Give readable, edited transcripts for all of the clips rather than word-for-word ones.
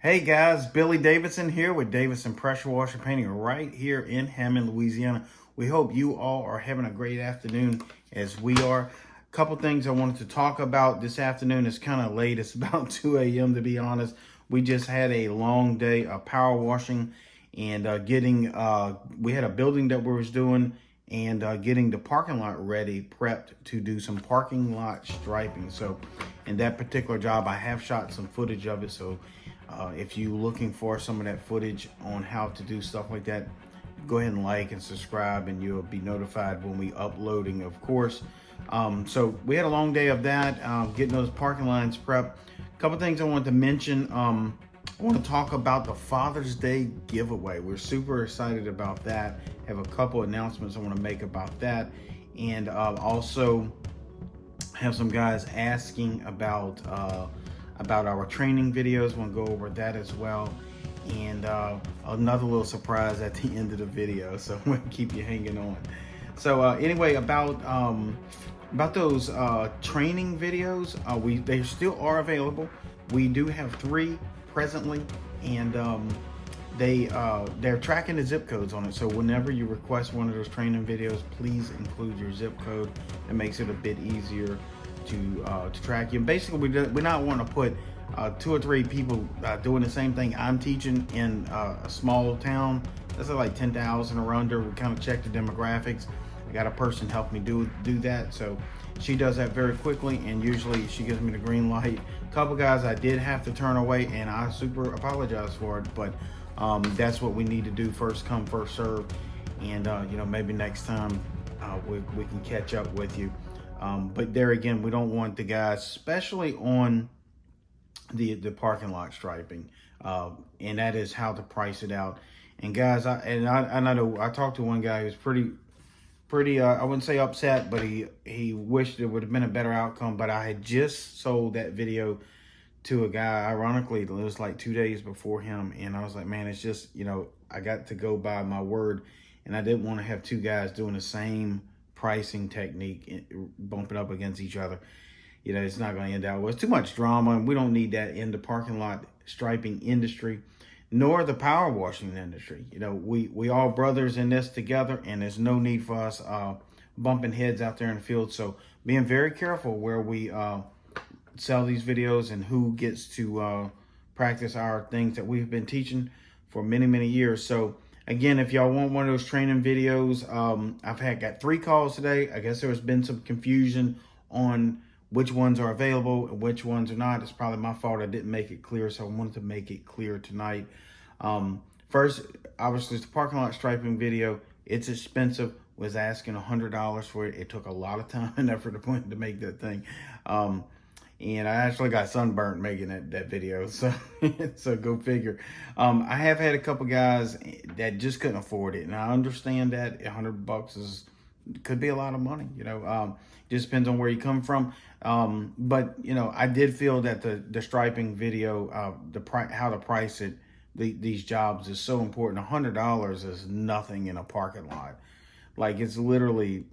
Hey guys, Billy Davidson here with Davidson Pressure Washer Painting right here in Hammond, Louisiana. We hope you all are having a great afternoon as we are. A couple things I wanted to talk about this afternoon. It's kind of late. It's about 2 a.m. to be honest. We just had a long day of power washing and we had a building that we was doing and getting the parking lot ready, prepped to do some parking lot striping. So in that particular job, I have shot some footage of it. So if you're looking for some of that footage on how to do stuff like that, go ahead and like and subscribe and you'll be notified when we uploading, of course. So we had a long day of that, getting those parking lines prepped. A couple things I wanted to mention. I want to talk about the Father's Day giveaway. We're super excited about that. Have a couple announcements I want to make about that. And also have some guys asking about our training videos. Want to go over that as well, and another little surprise at the end of the video, so I'm gonna keep you hanging on. So anyway, about those training videos, they still are available. We do have 3 presently, and they're tracking the zip codes on it. So whenever you request one of those training videos, please include your zip code. It makes it a bit easier to track you. And basically, we not want to put 2 or 3 people doing the same thing I'm teaching in a small town. That's like 10,000 or under. We kind of check the demographics. I got a person help me do that. So she does that very quickly, and usually she gives me the green light. A couple guys I did have to turn away, and I super apologize for it, but that's what we need to do. First come, first serve. And maybe next time we can catch up with you. But there again, we don't want the guys, especially on the parking lot striping, and that is how to price it out. And guys, I know I talked to one guy who's pretty I wouldn't say upset, but he wished it would have been a better outcome. But I had just sold that video to a guy, ironically, it was like 2 days before him, and I was like, man, it's just, I got to go by my word, and I didn't want to have 2 guys doing the same pricing technique, bumping up against each other. It's not going to end out well. It's too much drama, and we don't need that in the parking lot striping industry, nor the power washing industry. We all brothers in this together, and there's no need for us bumping heads out there in the field. So being very careful where we sell these videos and who gets to practice our things that we've been teaching for many, many years. So again, if y'all want one of those training videos, I've got 3 calls today. I guess there's been some confusion on which ones are available and which ones are not. It's probably my fault I didn't make it clear, so I wanted to make it clear tonight. First, obviously, it's the parking lot striping video. It's expensive. Was asking $100 for it. It took a lot of time and effort to make that thing. And I actually got sunburnt making that video, so so go figure. I have had a couple guys that just couldn't afford it, and I understand that $100 could be a lot of money. Just depends on where you come from. But I did feel that the striping video, how to price it, these jobs is so important. $100 is nothing in a parking lot. Like, it's literally,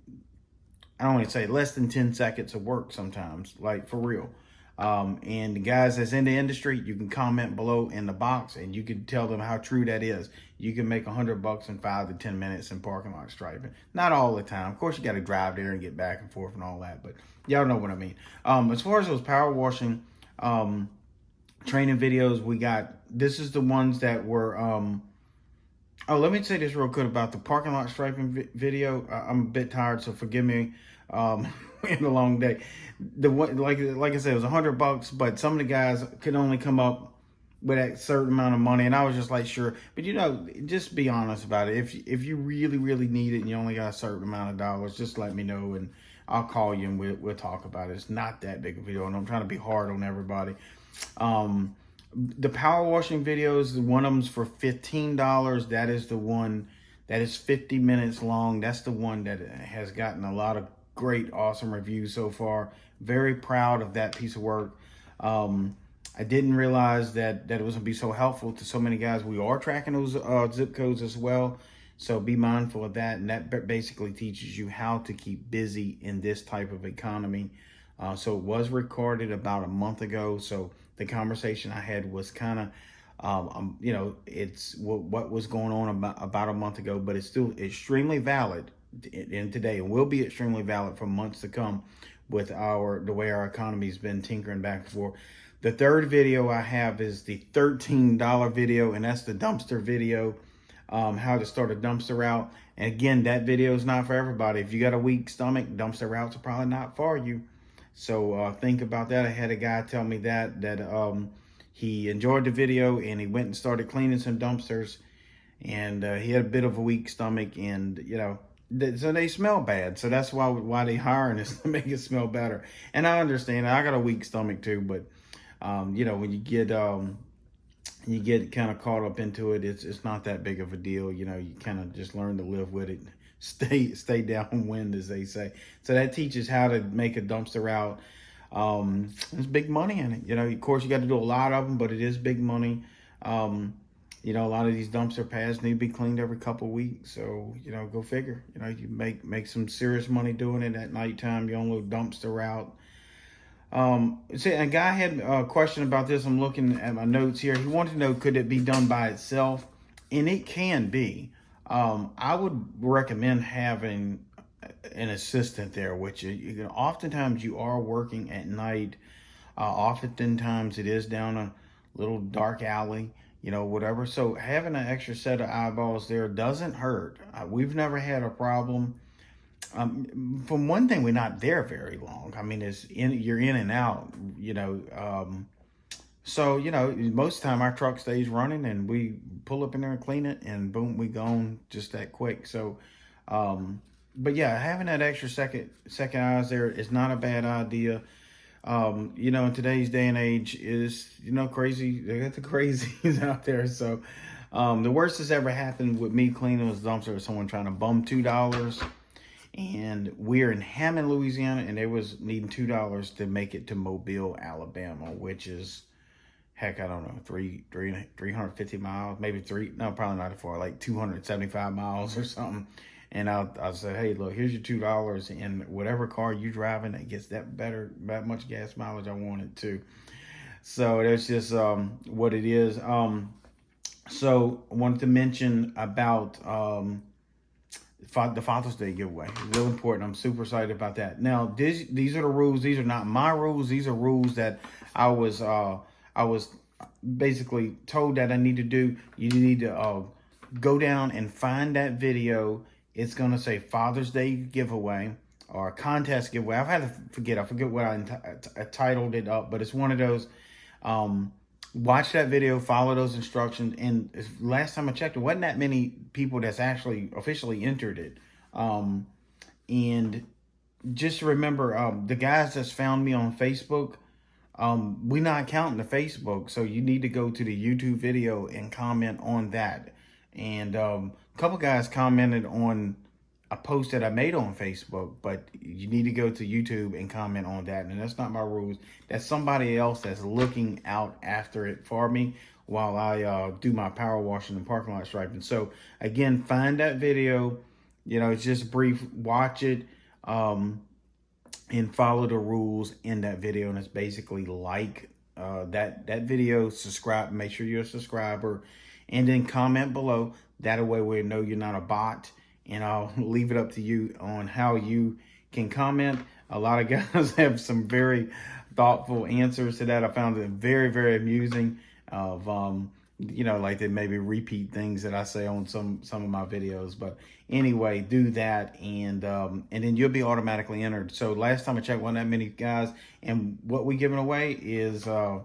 I don't want to say less than 10 seconds of work sometimes, like, for real. And the guys that's in the industry, you can comment below in the box and you can tell them how true that is. You can make $100 in 5 to 10 minutes in parking lot striping. Not all the time. Of course, you got to drive there and get back and forth and all that, but y'all know what I mean. As far as those power washing training videos, this is the ones that were, let me say this real quick about the parking lot striping video. I'm a bit tired, so forgive me. In a long day. The one, like I said, it was $100, but some of the guys could only come up with a certain amount of money, and I was just like, sure. But just be honest about it. If you really, really need it and you only got a certain amount of dollars, just let me know and I'll call you and we'll talk about it. It's not that big a video, and I'm trying to be hard on everybody. The power washing videos, one of them's for $15. That is the one that is 50 minutes long. That's the one that has gotten a lot of great, awesome reviews so far. Very proud of that piece of work. I didn't realize that it was gonna be so helpful to so many guys. We are tracking those zip codes as well, so be mindful of that. And that basically teaches you how to keep busy in this type of economy. So it was recorded about a month ago. So the conversation I had was kind of You know, it's what was going on about a month ago, but it's still extremely valid in today, and will be extremely valid for months to come with the way our economy's been tinkering back and forth. The third video I have is the $13 video, and that's the dumpster video, how to start a dumpster route. And again, that video is not for everybody. If you got a weak stomach, dumpster routes are probably not for you. So think about that. I had a guy tell me that he enjoyed the video and he went and started cleaning some dumpsters, and he had a bit of a weak stomach, and you know, so they smell bad. So that's why they hiring is to make it smell better. And I understand. I got a weak stomach too, but you know, when you get kind of caught up into it, it's not that big of a deal. You know, you kind of just learn to live with it. Stay downwind, as they say. So that teaches how to make a dumpster route. There's big money in it. You know, of course, you got to do a lot of them, but it is big money. You know, a lot of these dumpster pads need to be cleaned every couple of weeks. So, you know, go figure. You know, you make some serious money doing it at nighttime. Your own little dumpster route. See, a guy had a question about this. I'm looking at my notes here. He wanted to know, could it be done by itself? And it can be. I would recommend having an assistant there, which oftentimes you are working at night. Oftentimes it is down a little dark alley, you know, whatever. So having an extra set of eyeballs there doesn't hurt. We've never had a problem. From one thing, we're not there very long. I mean, you're in and out, you know. So, you know, most of the time our truck stays running and we pull up in there and clean it and boom, we gone just that quick. So, but yeah, having that extra second eyes there is not a bad idea. You know, in today's day and age is, you know, crazy. They got the crazies out there. So, the worst that's ever happened with me cleaning was dumpster was someone trying to bum $2. And we're in Hammond, Louisiana, and they was needing $2 to make it to Mobile, Alabama, which is, heck, I don't know, 350 miles, maybe probably not far, like 275 miles or something. And I said, hey, look, here's your $2, and whatever car you driving that gets that much gas mileage I want it to. So that's just what it is. So I wanted to mention about the Father's Day giveaway. Real important. I'm super excited about that. Now, these are the rules. These are not my rules. These are rules that I was basically told that I need to do. You need to go down and find that video. It's going to say Father's Day giveaway or contest giveaway. I forget what I titled it up, but it's one of those. Watch that video, follow those instructions. And last time I checked, there wasn't that many people that's actually officially entered it. And just remember, the guys that's found me on Facebook, we're not counting the Facebook. So you need to go to the YouTube video and comment on that. And a couple guys commented on a post that I made on Facebook, but you need to go to YouTube and comment on that. And that's not my rules. That's somebody else that's looking out after it for me while I do my power washing and parking lot striping. So again, find that video. You know, it's just brief. Watch it and follow the rules in that video. And it's basically like that video, subscribe, make sure you're a subscriber, and then comment below. That way we know you're not a bot. And I'll leave it up to you on how you can comment. A lot of guys have some very thoughtful answers to that. I found it very, very amusing. You know, like they maybe repeat things that I say on some of my videos. But anyway, do that, and then you'll be automatically entered. So last time I checked, wasn't that many guys. And what we giving away is a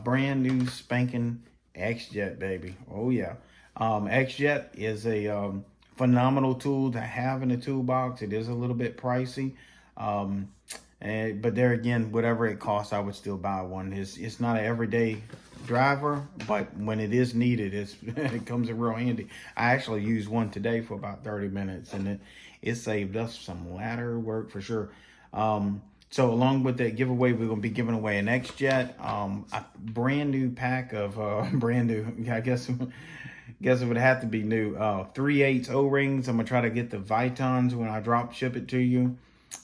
brand new spanking XJet, baby. Oh yeah, XJet is a phenomenal tool to have in the toolbox. It is a little bit pricey, but there again, whatever it costs, I would still buy one. It's not an everyday driver, but when it is needed, it comes in real handy. I actually used one today for about 30 minutes, and it saved us some ladder work for sure. So along with that giveaway, we're going to be giving away an XJet, a brand new pack of brand new, I guess it would have to be new, 3/8 O-rings. I'm going to try to get the Vitons when I drop ship it to you,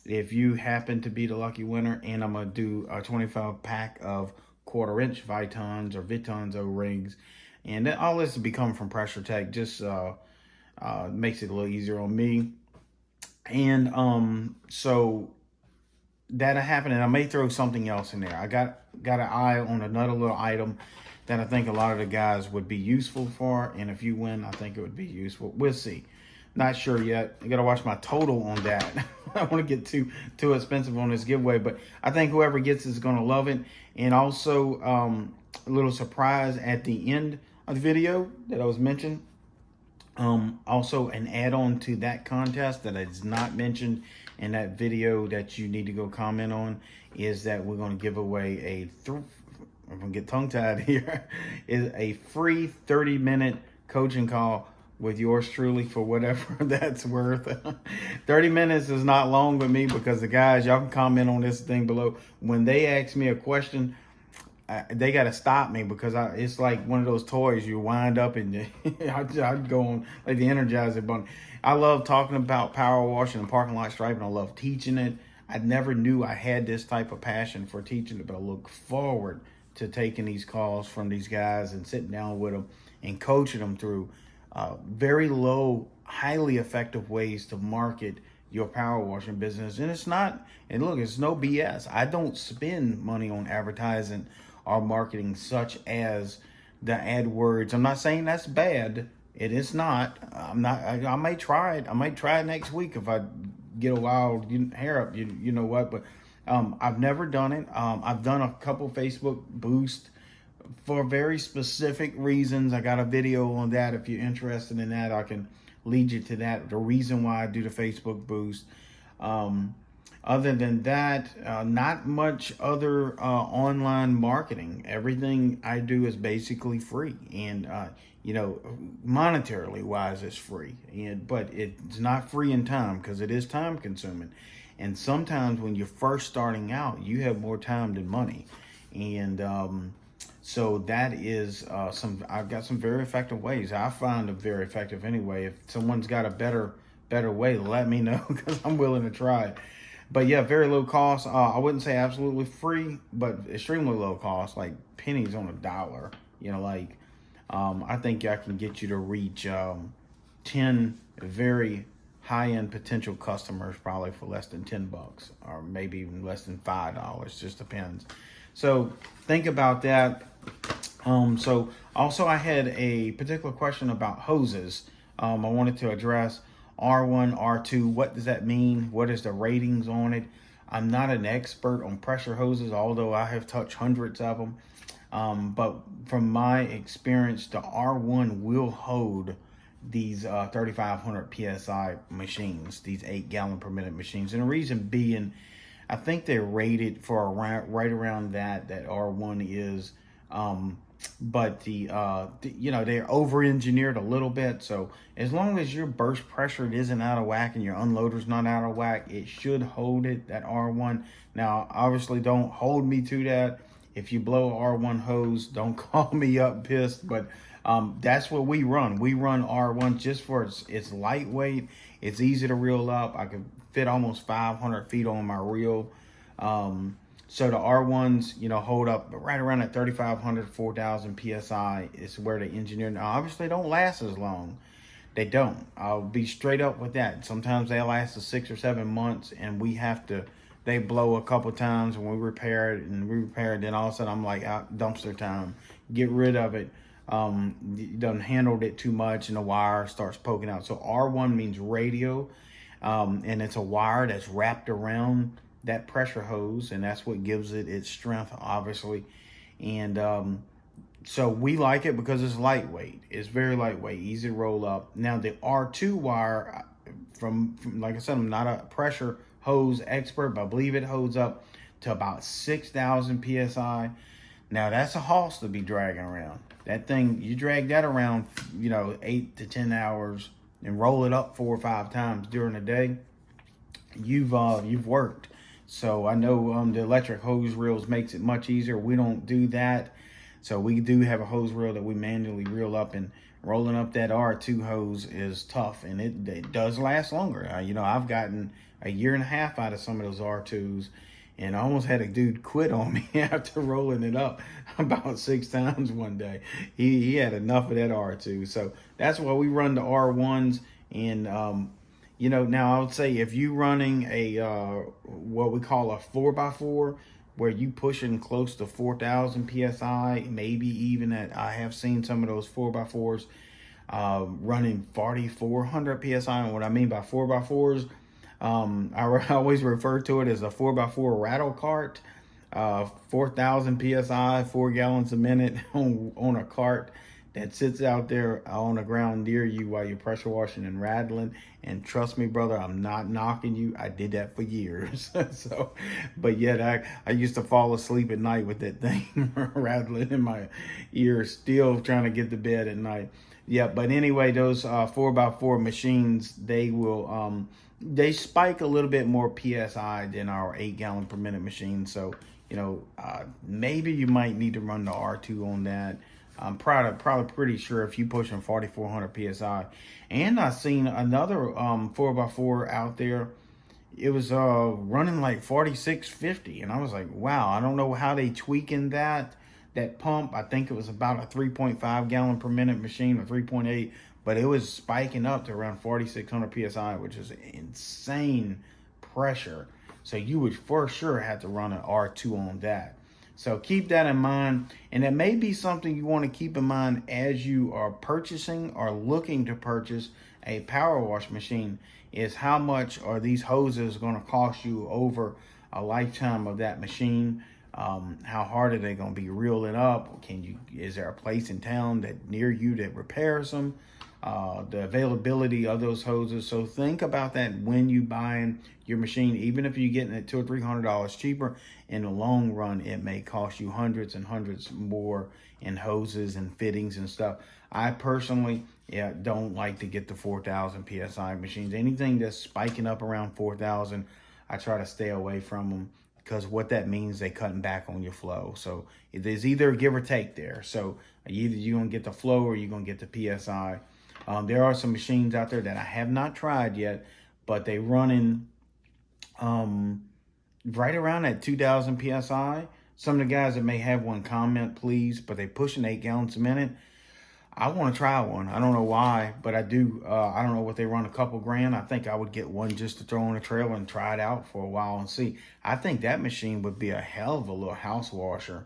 if you happen to be the lucky winner. And I'm going to do a 25 pack of 1/4 inch Vitons or Vitons O-rings. And then all this has become from Pressure Tech. Just makes it a little easier on me. And so that'll happen, and I may throw something else in there. I got an eye on another little item that I think a lot of the guys would be useful for, and if you win, I think it would be useful. We'll see. Not sure yet. I gotta watch my total on that. I don't want to get too expensive on this giveaway, but I think whoever gets it is gonna love it. And also a little surprise at the end of the video that I was mentioned. Also an add-on to that contest that is not mentioned in that video that you need to go comment on is that we're going to give away I'm going to get tongue-tied here, is a free 30-minute coaching call with yours truly for whatever that's worth. 30 minutes is not long with me because the guys, y'all can comment on this thing below. When they ask me a question, they got to stop me because it's like one of those toys you wind up and I'd go on like the Energizer Bunny. I love talking about power washing and parking lot striping. I love teaching it. I never knew I had this type of passion for teaching it, but I look forward to taking these calls from these guys and sitting down with them and coaching them through very low, highly effective ways to market your power washing business. And it's not, and look, it's no BS. I don't spend money on advertising or marketing such as the AdWords. I'm not saying that's bad. It is not. I might try it. I might try it next week if I get a wild hair up. You know what? But I've never done it. I've done a couple Facebook boosts for very specific reasons. I got a video on that. If you're interested in that, I can lead you to that. The reason why I do the Facebook boost. Other than that, not much other online marketing. Everything I do is basically free, and monetarily wise, it's free. But it's not free in time because it is time consuming. And sometimes when you're first starting out, you have more time than money, and so that is I've got some very effective ways. I find them very effective anyway. If someone's got a better way, let me know because I'm willing to try it. But yeah, very low cost. I wouldn't say absolutely free, but extremely low cost, like pennies on a dollar. I think I can get you to reach 10 very high-end potential customers probably for less than $10 or maybe even less than $5. Just depends. So think about that. So also I had a particular question about hoses. I wanted to address R1, R2, what does that mean? What is the ratings on it? I'm not an expert on pressure hoses, although I have touched hundreds of them. But from my experience, the R1 will hold these 3,500 PSI machines, these 8-gallon per minute machines. And the reason being, I think they're rated for right around that R1 is, but they're over-engineered a little bit. So as long as your burst pressure isn't out of whack and your unloader's not out of whack, it should hold it, that R1. Now, obviously, don't hold me to that. If you blow a R1 hose, don't call me up pissed. But that's what we run. We run R1 just for it's lightweight. It's easy to reel up. I can fit almost 500 feet on my reel. So the R1s, hold up right around at 3,500, 4,000 PSI is where they engineer. Now, obviously, they don't last as long. They don't. I'll be straight up with that. Sometimes they last 6 or 7 months, and they blow a couple times, and we repair it, then all of a sudden, I'm like, dumpster time. Get rid of it. You done handled it too much, and the wire starts poking out. So R1 means radio, and it's a wire that's wrapped around that pressure hose, and that's what gives it its strength, obviously. And so we like it because it's lightweight. It's very lightweight, easy to roll up. Now the R2 wire, from like I said, I'm not a pressure hose expert, but I believe it holds up to about 6,000 PSI. Now that's a hoss to be dragging around. That thing, you drag that around, 8 to 10 hours and roll it up 4 or 5 times during the day, you've worked. So I know the electric hose reels makes it much easier. We don't do that. So we do have a hose reel that we manually reel up, and rolling up that R2 hose is tough, and it does last longer. I've gotten a 1.5 years out of some of those R2s, and I almost had a dude quit on me after rolling it up about 6 times one day. He had enough of that R2. So that's why we run the R1s. And now I would say if you running a what we call a 4x4, where you pushing close to 4,000 psi, maybe even at, I have seen some of those 4x4s running 4,400 psi. And what I mean by 4x4s, I always refer to it as a 4x4 rattle cart. 4,000 psi, 4 gallons a minute on a cart that sits out there on the ground near you while you're pressure washing and rattling. And trust me, brother, I'm not knocking you. I did that for years. But yet I used to fall asleep at night with that thing rattling in my ear, still trying to get to bed at night. Yeah, but anyway, those 4x4 machines, they spike a little bit more PSI than our 8 gallon per minute machine. So, maybe you might need to run the R2 on that. I'm probably pretty sure if you pushing 4,400 PSI. And I seen another 4x4 out there. It was running like 4,650. And I was like, wow, I don't know how they tweaking that pump. I think it was about a 3.5 gallon per minute machine or 3.8. But it was spiking up to around 4,600 PSI, which is insane pressure. So you would for sure have to run an R2 on that. So keep that in mind. And that may be something you want to keep in mind as you are purchasing or looking to purchase a power wash machine, is how much are these hoses going to cost you over a lifetime of that machine? How hard are they going to be reeling up? Is there a place in town that near you that repairs them? The availability of those hoses. So think about that when you buying your machine. Even if you're getting it $200 or $300 cheaper, in the long run, it may cost you hundreds and hundreds more in hoses and fittings and stuff. I personally, don't like to get the 4,000 PSI machines. Anything that's spiking up around 4,000, I try to stay away from them, because what that means, they cutting back on your flow. So there's either give or take there. So either you're going to get the flow or you're going to get the PSI. There are some machines out there that I have not tried yet, but they run in right around at 2,000 PSI. Some of the guys that may have one, comment please, but they pushing 8 gallons a minute. I want to try one. I don't know why, but I do. I don't know what they run, a couple grand. I think I would get one just to throw on a trailer and try it out for a while and see. I think that machine would be a hell of a little house washer.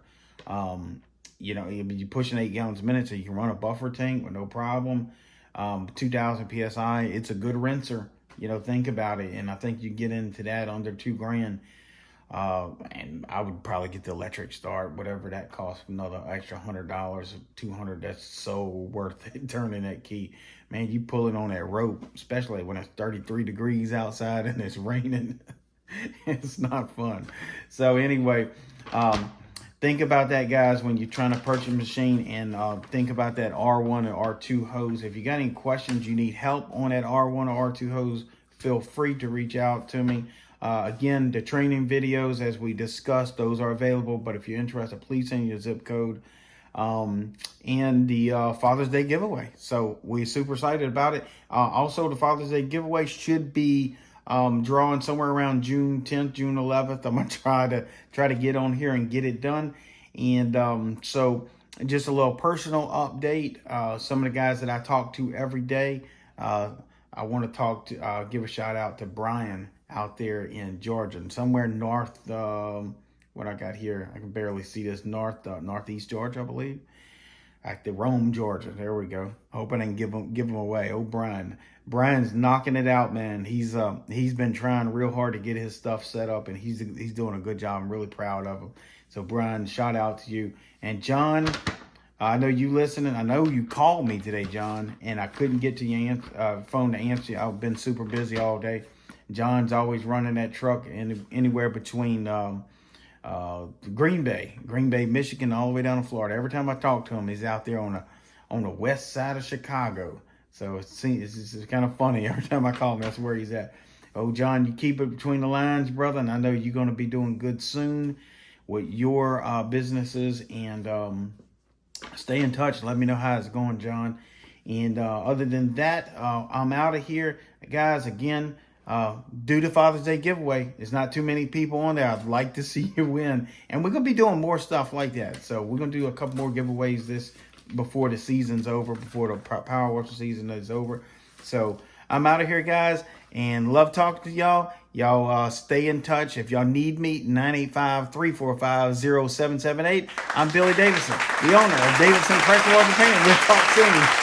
You're pushing 8 gallons a minute, so you can run a buffer tank with no problem. 2,000 PSI, it's a good rinser. Think about it. And I think you get into that under 2 grand. And I would probably get the electric start, whatever that costs, another extra $100 or $200. That's so worth it, turning that key. Man, you pull it on that rope, especially when it's 33 degrees outside and it's raining. It's not fun. So anyway, think about that, guys, when you're trying to purchase a machine, and think about that R1 and R2 hose. If you got any questions, you need help on that R1 or R2 hose, feel free to reach out to me. Again, the training videos, as we discussed, those are available. But if you're interested, please send your zip code. And the Father's Day giveaway. So we're super excited about it. Also, the Father's Day giveaway should be drawing somewhere around June 10th, June 11th. I'm gonna try to get on here and get it done. And so just a little personal update. Some of the guys that I talk to every day, I want to give a shout out to Brian out there in Georgia, and somewhere north. What I got here, I can barely see this, northeast Georgia, I believe. At the Rome, Georgia. There we go. Hoping I can give him away. Oh, Brian's knocking it out, man. He's been trying real hard to get his stuff set up, and he's doing a good job. I'm really proud of him. So Brian, shout out to you. And John, I know you listening. I know you called me today, John, and I couldn't get to your phone to answer you. I've been super busy all day. John's always running that truck anywhere between Green Bay, Michigan, all the way down to Florida. Every time I talk to him, he's out there on the west side of Chicago. So it's kind of funny. Every time I call him, that's where he's at. Oh, John, you keep it between the lines, brother, and I know you're going to be doing good soon with your businesses. And stay in touch. Let me know how it's going, John. And other than that, I'm out of here. Guys, again, do the Father's Day giveaway. There's not too many people on there. I'd like to see you win. And we're going to be doing more stuff like that. So we're going to do a couple more giveaways before the season's over, before the Power Washer season is over. So I'm out of here, guys, and love talking to y'all. Y'all stay in touch. If y'all need me, 985-345-0778. I'm Billy Davidson, the owner of Davidson Pressure Washer Painting. We'll talk soon.